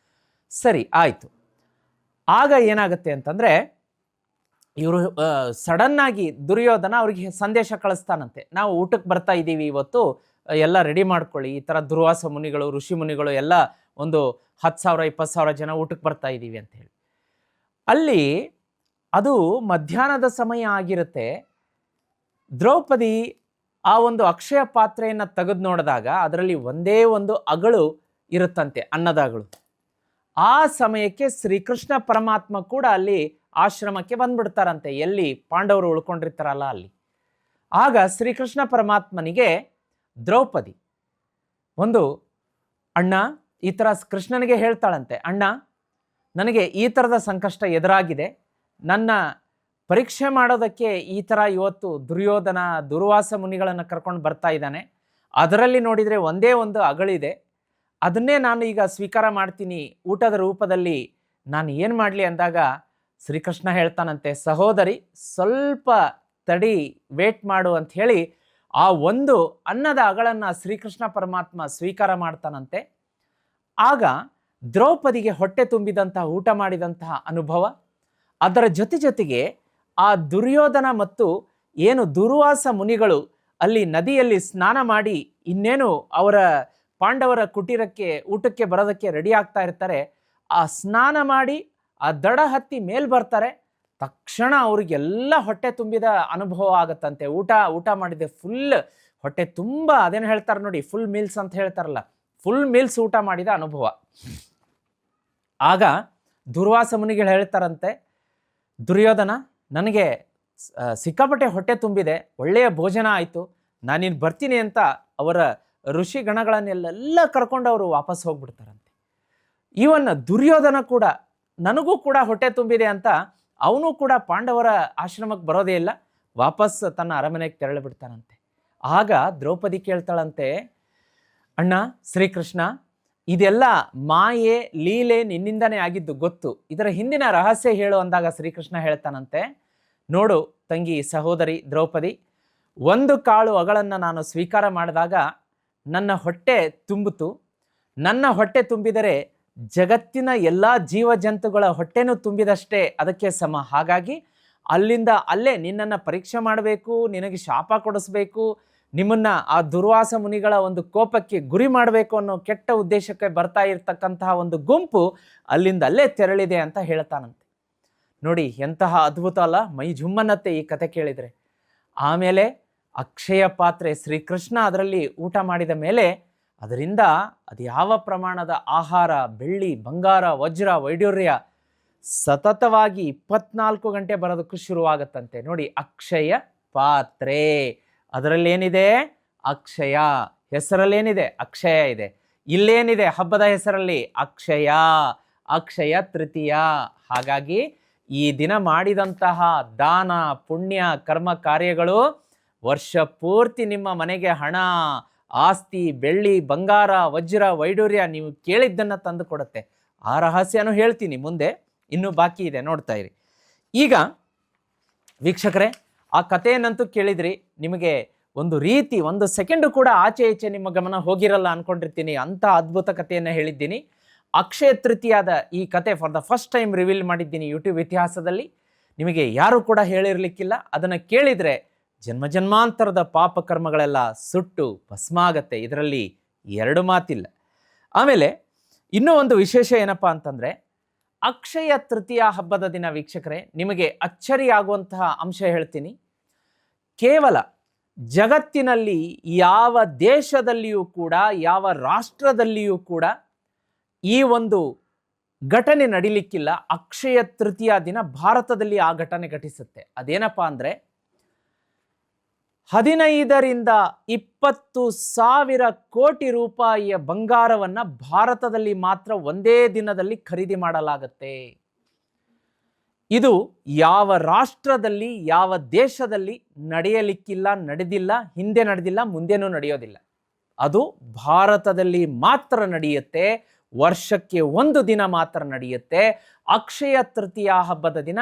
Speaker 2: ಸರಿ ಆಯಿತು. ಆಗ ಏನಾಗುತ್ತೆ ಅಂತಂದರೆ, ಇವರು ಸಡನ್ನಾಗಿ ದುರ್ಯೋಧನ ಅವ್ರಿಗೆ ಸಂದೇಶ ಕಳಿಸ್ತಾನಂತೆ, ನಾವು ಊಟಕ್ಕೆ ಬರ್ತಾ ಇದ್ದೀವಿ ಇವತ್ತು, ಎಲ್ಲ ರೆಡಿ ಮಾಡ್ಕೊಳ್ಳಿ. ಈ ಥರ ದುರ್ವಾಸ ಮುನಿಗಳು, ಋಷಿ ಮುನಿಗಳು ಎಲ್ಲ ಒಂದು 10,000 20,000 ಜನ ಊಟಕ್ಕೆ ಬರ್ತಾ ಇದ್ದೀವಿ ಅಂತ ಹೇಳಿ. ಅಲ್ಲಿ ಅದು ಮಧ್ಯಾಹ್ನದ ಸಮಯ ಆಗಿರುತ್ತೆ. ದ್ರೌಪದಿ ಆ ಒಂದು ಅಕ್ಷಯ ಪಾತ್ರೆಯನ್ನು ತೆಗೆದು ನೋಡಿದಾಗ ಅದರಲ್ಲಿ ಒಂದೇ ಒಂದು ಅಗಳು ಇರುತ್ತಂತೆ, ಅನ್ನದ ಅಗಳು. ಆ ಸಮಯಕ್ಕೆ ಶ್ರೀಕೃಷ್ಣ ಪರಮಾತ್ಮ ಕೂಡ ಅಲ್ಲಿ ಆಶ್ರಮಕ್ಕೆ ಬಂದ್ಬಿಡ್ತಾರಂತೆ, ಎಲ್ಲಿ ಪಾಂಡವರು ಉಳ್ಕೊಂಡಿರ್ತಾರಲ್ಲ ಅಲ್ಲಿ. ಆಗ ಶ್ರೀಕೃಷ್ಣ ಪರಮಾತ್ಮನಿಗೆ ದ್ರೌಪದಿ ಒಂದು, ಅಣ್ಣ ಈ ಥರ ಕೃಷ್ಣನಿಗೆ ಹೇಳ್ತಾಳಂತೆ, ಅಣ್ಣ ನನಗೆ ಈ ಥರದ ಸಂಕಷ್ಟ ಎದುರಾಗಿದೆ, ನನ್ನ ಪರೀಕ್ಷೆ ಮಾಡೋದಕ್ಕೆ ಈ ಥರ ಇವತ್ತು ದುರ್ಯೋಧನ ದುರ್ವಾಸ ಮುನಿಗಳನ್ನು ಕರ್ಕೊಂಡು ಬರ್ತಾ ಇದ್ದಾನೆ. ಅದರಲ್ಲಿ ನೋಡಿದರೆ ಒಂದೇ ಒಂದು ಅಗಳಿದೆ, ಅದನ್ನೇ ನಾನು ಈಗ ಸ್ವೀಕಾರ ಮಾಡ್ತೀನಿ ಊಟದ ರೂಪದಲ್ಲಿ, ನಾನು ಏನು ಮಾಡಲಿ ಅಂದಾಗ ಶ್ರೀಕೃಷ್ಣ ಹೇಳ್ತಾನಂತೆ, ಸಹೋದರಿ ಸ್ವಲ್ಪ ತಡಿ, ವೇಟ್ ಮಾಡು ಅಂತ ಹೇಳಿ ಆ ಒಂದು ಅನ್ನದ ಅಗಳನ್ನು ಶ್ರೀಕೃಷ್ಣ ಪರಮಾತ್ಮ ಸ್ವೀಕಾರ ಮಾಡ್ತಾನಂತೆ. ಆಗ ದ್ರೌಪದಿಗೆ ಹೊಟ್ಟೆ ತುಂಬಿದಂತಹ ಊಟ ಮಾಡಿದಂತಹ ಅನುಭವ, ಅದರ ಜೊತೆಗೆ ಆ ದುರ್ಯೋಧನ ಮತ್ತು ಏನು ದುರ್ವಾಸ ಮುನಿಗಳು ಅಲ್ಲಿ ನದಿಯಲ್ಲಿ ಸ್ನಾನ ಮಾಡಿ ಇನ್ನೇನು ಅವರ ಪಾಂಡವರ ಕುಟೀರಕ್ಕೆ ಊಟಕ್ಕೆ ಬರೋದಕ್ಕೆ ರೆಡಿ ಆಗ್ತಾ ಇರ್ತಾರೆ. ಆ ಸ್ನಾನ ಮಾಡಿ ಆ ದಡ ಹತ್ತಿ ಮೇಲ್ ಬರ್ತಾರೆ, ತಕ್ಷಣ ಅವ್ರಿಗೆಲ್ಲ ಹೊಟ್ಟೆ ತುಂಬಿದ ಅನುಭವ ಆಗತ್ತಂತೆ. ಊಟ ಮಾಡಿದೆ, ಫುಲ್ ಹೊಟ್ಟೆ ತುಂಬ, ಅದೇನು ಹೇಳ್ತಾರೆ ನೋಡಿ, ಫುಲ್ ಮೀಲ್ಸ್ ಅಂತ ಹೇಳ್ತಾರಲ್ಲ, ಫುಲ್ ಮೀಲ್ಸ್ ಊಟ ಮಾಡಿದ ಅನುಭವ. ಆಗ ದುರ್ವಾಸ ಮುನಿಗಳು ಹೇಳ್ತಾರಂತೆ, ದುರ್ಯೋಧನ ನನಗೆ ಸಿಕ್ಕಾಪಟ್ಟೆ ಹೊಟ್ಟೆ ತುಂಬಿದೆ, ಒಳ್ಳೆಯ ಭೋಜನ ಆಯಿತು, ನಾನಿನ್ನು ಬರ್ತೀನಿ ಅಂತ ಅವರ ಋಷಿ ಗಣಗಳನ್ನೆಲ್ಲ ಕರ್ಕೊಂಡು ಅವರು ವಾಪಸ್ ಹೋಗ್ಬಿಡ್ತಾರಂತೆ. ಇವನ್ ದುರ್ಯೋಧನ ಕೂಡ ನನಗೂ ಕೂಡ ಹೊಟ್ಟೆ ತುಂಬಿದೆ ಅಂತ ಅವನು ಕೂಡ ಪಾಂಡವರ ಆಶ್ರಮಕ್ಕೆ ಬರೋದೇ ಇಲ್ಲ, ವಾಪಸ್ ತನ್ನ ಅರಮನೆಗೆ ತೆರಳಿ ಬಿಡ್ತಾನಂತೆ. ಆಗ ದ್ರೌಪದಿ ಕೇಳ್ತಾಳಂತೆ, ಅಣ್ಣ ಶ್ರೀಕೃಷ್ಣ ಇದೆಲ್ಲ ಮಾಯೆ ಲೀಲೆ ನಿನ್ನಿಂದನೇ ಆಗಿದ್ದು ಗೊತ್ತು, ಇದರ ಹಿಂದಿನ ರಹಸ್ಯ ಹೇಳು ಅಂದಾಗ ಶ್ರೀಕೃಷ್ಣ ಹೇಳ್ತಾನಂತೆ, ನೋಡು ತಂಗಿ ಸಹೋದರಿ ದ್ರೌಪದಿ, ಒಂದು ಕಾಳು ಅಗಳನ್ನು ನಾನು ಸ್ವೀಕಾರ ಮಾಡಿದಾಗ ನನ್ನ ಹೊಟ್ಟೆ ತುಂಬಿತು, ನನ್ನ ಹೊಟ್ಟೆ ತುಂಬಿದರೆ ಜಗತ್ತಿನ ಎಲ್ಲ ಜೀವಜಂತುಗಳ ಹೊಟ್ಟೆನೂ ತುಂಬಿದಷ್ಟೇ ಅದಕ್ಕೆ ಸಮ. ಹಾಗಾಗಿ ಅಲ್ಲಿಂದ ಅಲ್ಲೇ ನಿನ್ನನ್ನು ಪರೀಕ್ಷೆ ಮಾಡಬೇಕು, ನಿನಗೆ ಶಾಪ ಕೊಡಿಸ್ಬೇಕು, ನಿಮ್ಮನ್ನು ಆ ದುರ್ವಾಸ ಮುನಿಗಳ ಒಂದು ಕೋಪಕ್ಕೆ ಗುರಿ ಮಾಡಬೇಕು ಅನ್ನೋ ಕೆಟ್ಟ ಉದ್ದೇಶಕ್ಕೆ ಬರ್ತಾ ಇರ್ತಕ್ಕಂತಹ ಒಂದು ಗುಂಪು ಅಲ್ಲಿಂದ ಅಲ್ಲೇ ತೆರಳಿದೆ ಅಂತ ಹೇಳ್ತಾನಂತೆ. ನೋಡಿ ಎಂತಹ ಅದ್ಭುತ ಅಲ್ಲ, ಮೈ ಜುಮ್ಮನ್ನತ್ತೆ ಈ ಕತೆ ಕೇಳಿದರೆ. ಆಮೇಲೆ ಅಕ್ಷಯ ಪಾತ್ರೆ ಶ್ರೀಕೃಷ್ಣ ಅದರಲ್ಲಿ ಊಟ ಮಾಡಿದ ಮೇಲೆ ಅದರಿಂದ ಅದು ಯಾವ ಪ್ರಮಾಣದ ಆಹಾರ, ಬೆಳ್ಳಿ, ಬಂಗಾರ, ವಜ್ರ, ವೈಡೂರ್ಯ ಸತತವಾಗಿ 24 ಗಂಟೆ ಬರೋದಕ್ಕೂ ಶುರುವಾಗುತ್ತಂತೆ. ನೋಡಿ, ಅಕ್ಷಯ ಪಾತ್ರೆ, ಅದರಲ್ಲೇನಿದೆ? ಅಕ್ಷಯ. ಹೆಸರಲ್ಲೇನಿದೆ? ಅಕ್ಷಯ ಇದೆ. ಇಲ್ಲೇನಿದೆ ಹಬ್ಬದ ಹೆಸರಲ್ಲಿ? ಅಕ್ಷಯ, ಅಕ್ಷಯ ತೃತೀಯ. ಹಾಗಾಗಿ ಈ ದಿನ ಮಾಡಿದಂತಹ ದಾನ ಪುಣ್ಯ ಕರ್ಮ ಕಾರ್ಯಗಳು ವರ್ಷ ಪೂರ್ತಿ ನಿಮ್ಮ ಮನೆಗೆ ಹಣ, ಆಸ್ತಿ, ಬೆಳ್ಳಿ, ಬಂಗಾರ, ವಜ್ರ, ವೈಡೂರ್ಯ ನೀವು ಕೇಳಿದ್ದನ್ನು ತಂದು ಕೊಡುತ್ತೆ. ಆ ರಹಸ್ಯನೂ ಹೇಳ್ತೀನಿ ಮುಂದೆ, ಇನ್ನೂ ಬಾಕಿ ಇದೆ, ನೋಡ್ತಾ ಇರಿ. ಈಗ ವೀಕ್ಷಕರೇ, ಆ ಕಥೆಯನ್ನಂತೂ ಕೇಳಿದ್ರಿ. ನಿಮಗೆ ಒಂದು ರೀತಿ 1 ಸೆಕೆಂಡು ಕೂಡ ಆಚೆ ಈಚೆ ನಿಮ್ಮ ಗಮನ ಹೋಗಿರಲ್ಲ ಅನ್ಕೊಂಡಿರ್ತೀನಿ. ಅಂಥ ಅದ್ಭುತ ಕಥೆಯನ್ನು ಹೇಳಿದ್ದೀನಿ. ಅಕ್ಷಯ ತೃತೀಯದ ಈ ಕತೆ for the first time reveal ಮಾಡಿದ್ದೀನಿ ಯೂಟ್ಯೂಬ್ ಇತಿಹಾಸದಲ್ಲಿ. ನಿಮಗೆ ಯಾರೂ ಕೂಡ ಹೇಳಿರಲಿಕ್ಕಿಲ್ಲ. ಅದನ್ನು ಕೇಳಿದರೆ ಜನ್ಮ ಜನ್ಮಾಂತರದ ಪಾಪ ಕರ್ಮಗಳೆಲ್ಲ ಸುಟ್ಟು ಭಸ್ಮ ಆಗತ್ತೆ, ಇದರಲ್ಲಿ 2 ಮಾತಿಲ್ಲ. ಆಮೇಲೆ ಇನ್ನೂ ಒಂದು ವಿಶೇಷ ಏನಪ್ಪ ಅಂತಂದರೆ, ಅಕ್ಷಯ ತೃತೀಯ ಹಬ್ಬದ ದಿನ ವೀಕ್ಷಕರೇ, ನಿಮಗೆ ಅಚ್ಚರಿಯಾಗುವಂತಹ ಅಂಶ ಹೇಳ್ತೀನಿ. ಕೇವಲ ಜಗತ್ತಿನಲ್ಲಿ ಯಾವ ದೇಶದಲ್ಲಿಯೂ ಕೂಡ, ಯಾವ ರಾಷ್ಟ್ರದಲ್ಲಿಯೂ ಕೂಡ ಈ ಒಂದು ಘಟನೆ ನಡಿಲಿಕ್ಕಿಲ್ಲ. ಅಕ್ಷಯ ತೃತೀಯ ದಿನ ಭಾರತದಲ್ಲಿ ಆ ಘಟನೆ ಘಟಿಸುತ್ತೆ. ಅದೇನಪ್ಪ ಅಂದರೆ, 15ರಿಂದ 20 ಸಾವಿರ ಕೋಟಿ ರೂಪಾಯಿಯ ಬಂಗಾರವನ್ನು ಭಾರತದಲ್ಲಿ ಮಾತ್ರ ಒಂದೇ ದಿನದಲ್ಲಿ ಖರೀದಿ ಮಾಡಲಾಗುತ್ತೆ. ಇದು ಯಾವ ರಾಷ್ಟ್ರದಲ್ಲಿ, ಯಾವ ದೇಶದಲ್ಲಿ ನಡೆಯಲಿಕ್ಕಿಲ್ಲ, ನಡೆದಿಲ್ಲ, ಹಿಂದೆ ನಡೆದಿಲ್ಲ, ಮುಂದೆನೂ ನಡೆಯೋದಿಲ್ಲ. ಅದು ಭಾರತದಲ್ಲಿ ಮಾತ್ರ ನಡೆಯುತ್ತೆ. ವರ್ಷಕ್ಕೆ 1 ದಿನ ಮಾತ್ರ ನಡೆಯುತ್ತೆ. ಅಕ್ಷಯ ತೃತೀಯ ಹಬ್ಬದ ದಿನ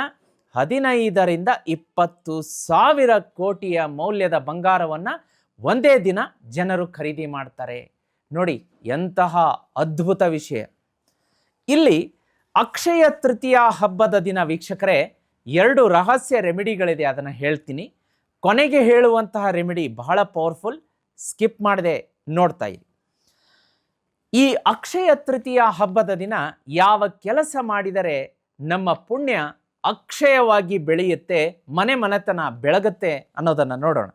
Speaker 2: 15ರಿಂದ 20 ಸಾವಿರ ಕೋಟಿಯ ಮೌಲ್ಯದ ಬಂಗಾರವನ್ನು ಒಂದೇ ದಿನ ಜನರು ಖರೀದಿ ಮಾಡ್ತಾರೆ. ನೋಡಿ ಎಂತಹ ಅದ್ಭುತ ವಿಷಯ. ಇಲ್ಲಿ ಅಕ್ಷಯ ತೃತೀಯ ಹಬ್ಬದ ದಿನ ವೀಕ್ಷಕರೇ 2 ರಹಸ್ಯ ರೆಮಿಡಿಗಳಿದೆ, ಅದನ್ನು ಹೇಳ್ತೀನಿ. ಕೊನೆಗೆ ಹೇಳುವಂತಹ ರೆಮಿಡಿ ಬಹಳ ಪವರ್ಫುಲ್, ಸ್ಕಿಪ್ ಮಾಡದೆ ನೋಡ್ತಾ ಇರಿ. ಈ ಅಕ್ಷಯ ತೃತೀಯ ಹಬ್ಬದ ದಿನ ಯಾವ ಕೆಲಸ ಮಾಡಿದರೆ ನಮ್ಮ ಪುಣ್ಯ ಅಕ್ಷಯವಾಗಿ ಬೆಳೆಯುತ್ತೆ, ಮನೆ ಮನೆತನ ಬೆಳಗುತ್ತೆ ಅನ್ನೋದನ್ನು ನೋಡೋಣ.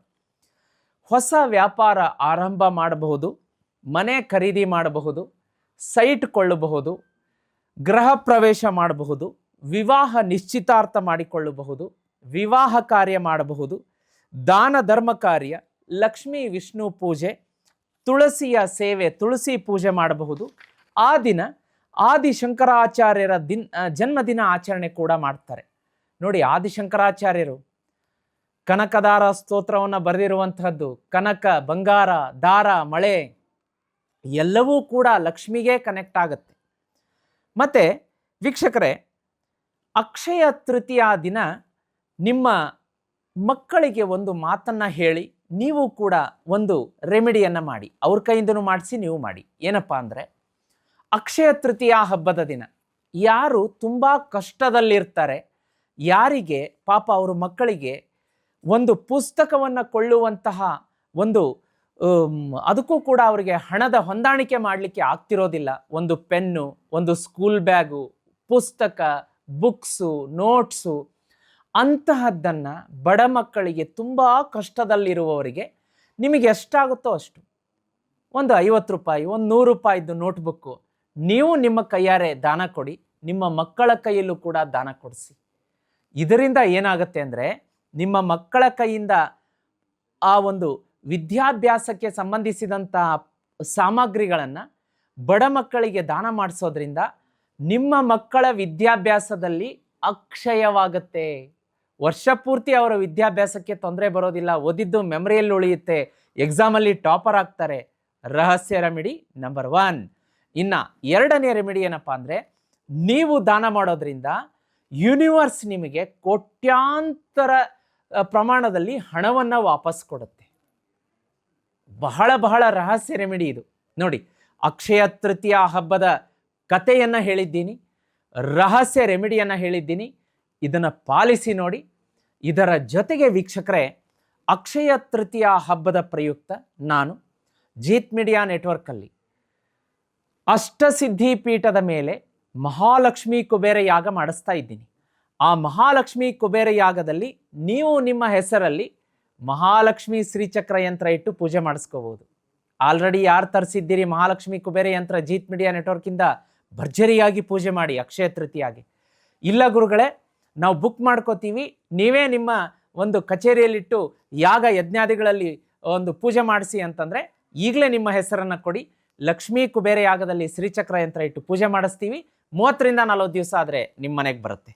Speaker 2: ಹೊಸ ವ್ಯಾಪಾರ ಆರಂಭ ಮಾಡಬಹುದು, ಮನೆ ಖರೀದಿ ಮಾಡಬಹುದು, ಸೈಟ್ ಕೊಳ್ಳಬಹುದು, ಗೃಹ ಪ್ರವೇಶ ಮಾಡಬಹುದು, ವಿವಾಹ ನಿಶ್ಚಿತಾರ್ಥ ಮಾಡಿಕೊಳ್ಳಬಹುದು, ವಿವಾಹ ಕಾರ್ಯ ಮಾಡಬಹುದು, ದಾನ ಧರ್ಮ ಕಾರ್ಯ, ಲಕ್ಷ್ಮೀ ವಿಷ್ಣು ಪೂಜೆ, ತುಳಸಿಯ ಸೇವೆ, ತುಳಸಿ ಪೂಜೆ ಮಾಡಬಹುದು. ಆ ದಿನ ಆದಿಶಂಕರಾಚಾರ್ಯರ ಜನ್ಮದಿನ ಆಚರಣೆ ಕೂಡ ಮಾಡ್ತಾರೆ. ನೋಡಿ, ಆದಿಶಂಕರಾಚಾರ್ಯರು ಕನಕದಾರ ಸ್ತೋತ್ರವನ್ನು ಬರೆದಿರುವಂತಹದ್ದು. ಕನಕ, ಬಂಗಾರ, ದಾರ, ಮಳೆ ಎಲ್ಲವೂ ಕೂಡ ಲಕ್ಷ್ಮಿಗೆ ಕನೆಕ್ಟ್ ಆಗುತ್ತೆ. ಮತ್ತು ವೀಕ್ಷಕರೇ, ಅಕ್ಷಯ ತೃತೀಯ ದಿನ ನಿಮ್ಮ ಮಕ್ಕಳಿಗೆ ಒಂದು ಮಾತನ್ನು ಹೇಳಿ ನೀವು ಕೂಡ ಒಂದು ರೆಮಿಡಿಯನ್ನು ಮಾಡಿ, ಅವ್ರ ಕೈಯಿಂದನೂ ಮಾಡಿಸಿ, ನೀವು ಮಾಡಿ. ಏನಪ್ಪ ಅಂದರೆ, ಅಕ್ಷಯ ತೃತೀಯ ಹಬ್ಬದ ದಿನ ಯಾರು ತುಂಬ ಕಷ್ಟದಲ್ಲಿರ್ತಾರೆ, ಯಾರಿಗೆ ಪಾಪ ಅವ್ರ ಮಕ್ಕಳಿಗೆ ಒಂದು ಪುಸ್ತಕವನ್ನು ಕೊಳ್ಳುವಂತಹ ಒಂದು ಅದಕ್ಕೂ ಕೂಡ ಅವರಿಗೆ ಹಣದ ಹೊಂದಾಣಿಕೆ ಮಾಡಲಿಕ್ಕೆ ಆಗ್ತಿರೋದಿಲ್ಲ, ಒಂದು ಪೆನ್ನು, ಒಂದು ಸ್ಕೂಲ್ ಬ್ಯಾಗು, ಪುಸ್ತಕ, ಬುಕ್ಸು, ನೋಟ್ಸು, ಅಂತಹದ್ದನ್ನು ಬಡ ಮಕ್ಕಳಿಗೆ, ತುಂಬ ಕಷ್ಟದಲ್ಲಿರುವವರಿಗೆ ನಿಮಗೆ ಎಷ್ಟಾಗುತ್ತೋ ಅಷ್ಟು, ಒಂದು 50 ರೂಪಾಯಿ, ಒಂದು 100 ರೂಪಾಯಿದ್ದು ನೋಟ್ಬುಕ್ಕು ನೀವು ನಿಮ್ಮ ಕೈಯಾರೆ ದಾನ ಕೊಡಿ, ನಿಮ್ಮ ಮಕ್ಕಳ ಕೈಯಲ್ಲೂ ಕೂಡ ದಾನ ಕೊಡಿಸಿ. ಇದರಿಂದ ಏನಾಗುತ್ತೆ ಅಂದರೆ, ನಿಮ್ಮ ಮಕ್ಕಳ ಕೈಯಿಂದ ಆ ಒಂದು ವಿದ್ಯಾಭ್ಯಾಸಕ್ಕೆ ಸಂಬಂಧಿಸಿದಂಥ ಸಾಮಗ್ರಿಗಳನ್ನು ಬಡ ಮಕ್ಕಳಿಗೆ ದಾನ ಮಾಡಿಸೋದ್ರಿಂದ ನಿಮ್ಮ ಮಕ್ಕಳ ವಿದ್ಯಾಭ್ಯಾಸದಲ್ಲಿ ಅಕ್ಷಯವಾಗುತ್ತೆ. ವರ್ಷ ಪೂರ್ತಿ ಅವರ ವಿದ್ಯಾಭ್ಯಾಸಕ್ಕೆ ತೊಂದರೆ ಬರೋದಿಲ್ಲ, ಓದಿದ್ದು ಮೆಮರಿಯಲ್ಲಿ ಉಳಿಯುತ್ತೆ, ಎಕ್ಸಾಮಲ್ಲಿ ಟಾಪರ್ ಆಗ್ತಾರೆ. ರಹಸ್ಯ ರೆಮಿಡಿ ನಂಬರ್ 1. ಇನ್ನು 2ನೇ ರೆಮಿಡಿ ಏನಪ್ಪ ಅಂದರೆ, ನೀವು ದಾನ ಮಾಡೋದ್ರಿಂದ ಯೂನಿವರ್ಸ್ ನಿಮಗೆ ಕೋಟ್ಯಾಂತರ ಪ್ರಮಾಣದಲ್ಲಿ ಹಣವನ್ನು ವಾಪಸ್ ಕೊಡುತ್ತೆ. ಬಹಳ ಬಹಳ ರಹಸ್ಯ ರೆಮಿಡಿ ಇದು. ನೋಡಿ, ಅಕ್ಷಯ ತೃತೀಯ ಹಬ್ಬದ ಕಥೆಯನ್ನು ಹೇಳಿದ್ದೀನಿ, ರಹಸ್ಯ ರೆಮಿಡಿಯನ್ನು ಹೇಳಿದ್ದೀನಿ. ಇದನ್ನು ಪಾಲಿಸಿ ನೋಡಿ. ಇದರ ಜೊತೆಗೆ ವೀಕ್ಷಕರೇ, ಅಕ್ಷಯ ತೃತೀಯ ಹಬ್ಬದ ಪ್ರಯುಕ್ತ ನಾನು ಜೀತ್ ಮೀಡಿಯಾ ನೆಟ್ವರ್ಕಲ್ಲಿ ಅಷ್ಟಸಿದ್ಧಿ ಪೀಠದ ಮೇಲೆ ಮಹಾಲಕ್ಷ್ಮಿ ಕುಬೇರ ಯಾಗ ಮಾಡಿಸ್ತಾ ಇದ್ದೀನಿ. ಆ ಮಹಾಲಕ್ಷ್ಮಿ ಕುಬೇರ ಯಾಗದಲ್ಲಿ ನೀವು ನಿಮ್ಮ ಹೆಸರಲ್ಲಿ ಮಹಾಲಕ್ಷ್ಮಿ ಶ್ರೀಚಕ್ರ ಯಂತ್ರ ಇಟ್ಟು ಪೂಜೆ ಮಾಡಿಸ್ಕೋಬಹುದು. ಆಲ್ರೆಡಿ ಯಾರು ತರಿಸಿದ್ದೀರಿ ಮಹಾಲಕ್ಷ್ಮಿ ಕುಬೇರ ಯಂತ್ರ ಜೀತ್ ಮೀಡಿಯಾ ನೆಟ್ವರ್ಕಿಂದ ಭರ್ಜರಿಯಾಗಿ ಪೂಜೆ ಮಾಡಿ ಅಕ್ಷಯ ತೃತೀಯಾಗಿ. ಇಲ್ಲ ಗುರುಗಳೇ, ನಾವು ಬುಕ್ ಮಾಡ್ಕೋತೀವಿ, ನೀವೇ ನಿಮ್ಮ ಒಂದು ಕಚೇರಿಯಲ್ಲಿಟ್ಟು ಯಾಗ ಯಜ್ಞಾದಿಗಳಲ್ಲಿ ಒಂದು ಪೂಜೆ ಮಾಡಿಸಿ ಅಂತಂದರೆ ಈಗಲೇ ನಿಮ್ಮ ಹೆಸರನ್ನು ಕೊಡಿ, ಲಕ್ಷ್ಮೀ ಕುಬೇರ ಯಾಗದಲ್ಲಿ ಶ್ರೀಚಕ್ರ ಯಂತ್ರ ಇಟ್ಟು ಪೂಜೆ ಮಾಡಿಸ್ತೀವಿ. 30ರಿಂದ 40 ದಿವಸ ಆದರೆ ನಿಮ್ಮ ಮನೆಗೆ ಬರುತ್ತೆ.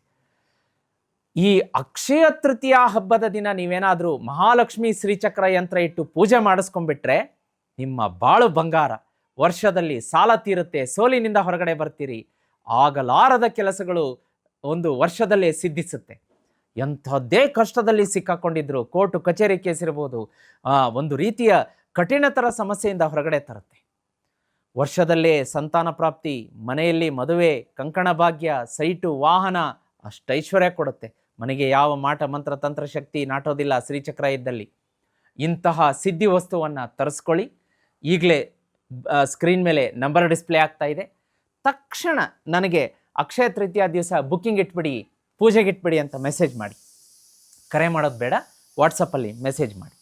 Speaker 2: ಈ ಅಕ್ಷಯ ತೃತೀಯ ಹಬ್ಬದ ದಿನ ನೀವೇನಾದರೂ ಮಹಾಲಕ್ಷ್ಮಿ ಶ್ರೀಚಕ್ರ ಯಂತ್ರ ಇಟ್ಟು ಪೂಜೆ ಮಾಡಿಸ್ಕೊಂಡ್ಬಿಟ್ರೆ ನಿಮ್ಮ ಬಾಳು ಬಂಗಾರ. ವರ್ಷದಲ್ಲಿ ಸಾಲ ತೀರುತ್ತೆ, ಸೋಲಿನಿಂದ ಹೊರಗಡೆ ಬರ್ತೀರಿ, ಆಗಲಾರದ ಕೆಲಸಗಳು ಒಂದು ವರ್ಷದಲ್ಲೇ ಸಿದ್ಧಿಸುತ್ತೆ. ಎಂಥದ್ದೇ ಕಷ್ಟದಲ್ಲಿ ಸಿಕ್ಕಾಕೊಂಡಿದ್ರು, ಕೋರ್ಟು ಕಚೇರಿ ಕೇಸ್ ಇರ್ಬೋದು, ಒಂದು ರೀತಿಯ ಕಠಿಣತರ ಸಮಸ್ಯೆಯಿಂದ ಹೊರಗಡೆ ತರುತ್ತೆ. ವರ್ಷದಲ್ಲೇ ಸಂತಾನ ಪ್ರಾಪ್ತಿ, ಮನೆಯಲ್ಲಿ ಮದುವೆ, ಕಂಕಣ ಭಾಗ್ಯ, ಸೈಟು, ವಾಹನ, ಅಷ್ಟೈಶ್ವರ್ಯ ಕೊಡುತ್ತೆ. ಮನೆಗೆ ಯಾವ ಮಾಟ ಮಂತ್ರ ತಂತ್ರ ಶಕ್ತಿ ನಾಟೋದಿಲ್ಲ ಶ್ರೀಚಕ್ರ ಇದ್ದಲ್ಲಿ. ಇಂತಹ ಸಿದ್ಧಿ ವಸ್ತುವನ್ನು ತರಿಸ್ಕೊಳ್ಳಿ. ಈಗಲೇ ಸ್ಕ್ರೀನ್ ಮೇಲೆ ನಂಬರ್ ಡಿಸ್ಪ್ಲೇ ಆಗ್ತಾ ಇದೆ. ತಕ್ಷಣ ನನಗೆ ಅಕ್ಷಯ ತೃತೀಯ ದಿವಸ ಬುಕ್ಕಿಂಗ್ ಇಟ್ಬಿಡಿ, ಪೂಜೆಗೆ ಇಟ್ಬಿಡಿ ಅಂತ ಮೆಸೇಜ್ ಮಾಡಿ. ಕರೆ ಮಾಡೋದು ಬೇಡ, ವಾಟ್ಸಪ್ಪಲ್ಲಿ ಮೆಸೇಜ್ ಮಾಡಿ.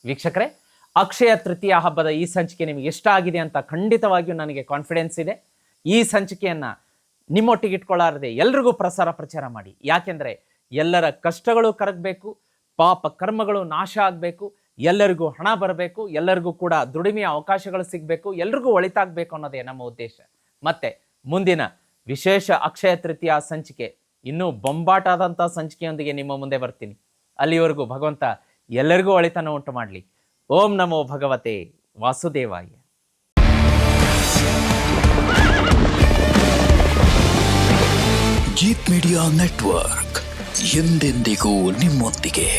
Speaker 2: ವೀಕ್ಷಕರೇ, ಅಕ್ಷಯ ತೃತೀಯ ಹಬ್ಬದ ಈ ಸಂಚಿಕೆ ನಿಮಗೆ ಇಷ್ಟ ಆಗಿದೆ ಅಂತ ಖಂಡಿತವಾಗಿಯೂ ನನಗೆ ಕಾನ್ಫಿಡೆನ್ಸ್ ಇದೆ. ಈ ಸಂಚಿಕೆಯನ್ನು ನಿಮ್ಮೊಟ್ಟಿಗೆ ಇಟ್ಕೊಳ್ಳಾರದೆ ಎಲ್ರಿಗೂ ಪ್ರಚಾರ ಮಾಡಿ. ಯಾಕೆಂದರೆ ಎಲ್ಲರ ಕಷ್ಟಗಳು ಕರಗಬೇಕು, ಪಾಪ ಕರ್ಮಗಳು ನಾಶ ಆಗಬೇಕು, ಎಲ್ಲರಿಗೂ ಹಣ ಬರಬೇಕು, ಎಲ್ಲರಿಗೂ ಕೂಡ ದುಡಿಮೆಯ ಅವಕಾಶಗಳು ಸಿಗಬೇಕು, ಎಲ್ರಿಗೂ ಒಳಿತಾಗಬೇಕು ಅನ್ನೋದೇ ನಮ್ಮ ಉದ್ದೇಶ. ಮತ್ತೆ ಮುಂದಿನ ವಿಶೇಷ ಅಕ್ಷಯ ತೃತೀಯ ಸಂಚಿಕೆ, ಇನ್ನೂ ಬೊಂಬಾಟಾದಂಥ ಸಂಚಿಕೆಯೊಂದಿಗೆ ನಿಮ್ಮ ಮುಂದೆ ಬರ್ತೀನಿ. ಅಲ್ಲಿವರೆಗೂ ಭಗವಂತ ಎಲ್ಲರಿಗೂ ಒಳಿತನ ಉಂಟು ಮಾಡಲಿ. ಓಂ ನಮೋ ಭಗವತೆ ವಾಸುದೇವಾಯ.
Speaker 1: ಜೀತ್ ಮೀಡಿಯಾ ನೆಟ್ವರ್ಕ್ ಎಂದೆಂದಿಗೂ ನಿಮ್ಮೊಂದಿಗೆ.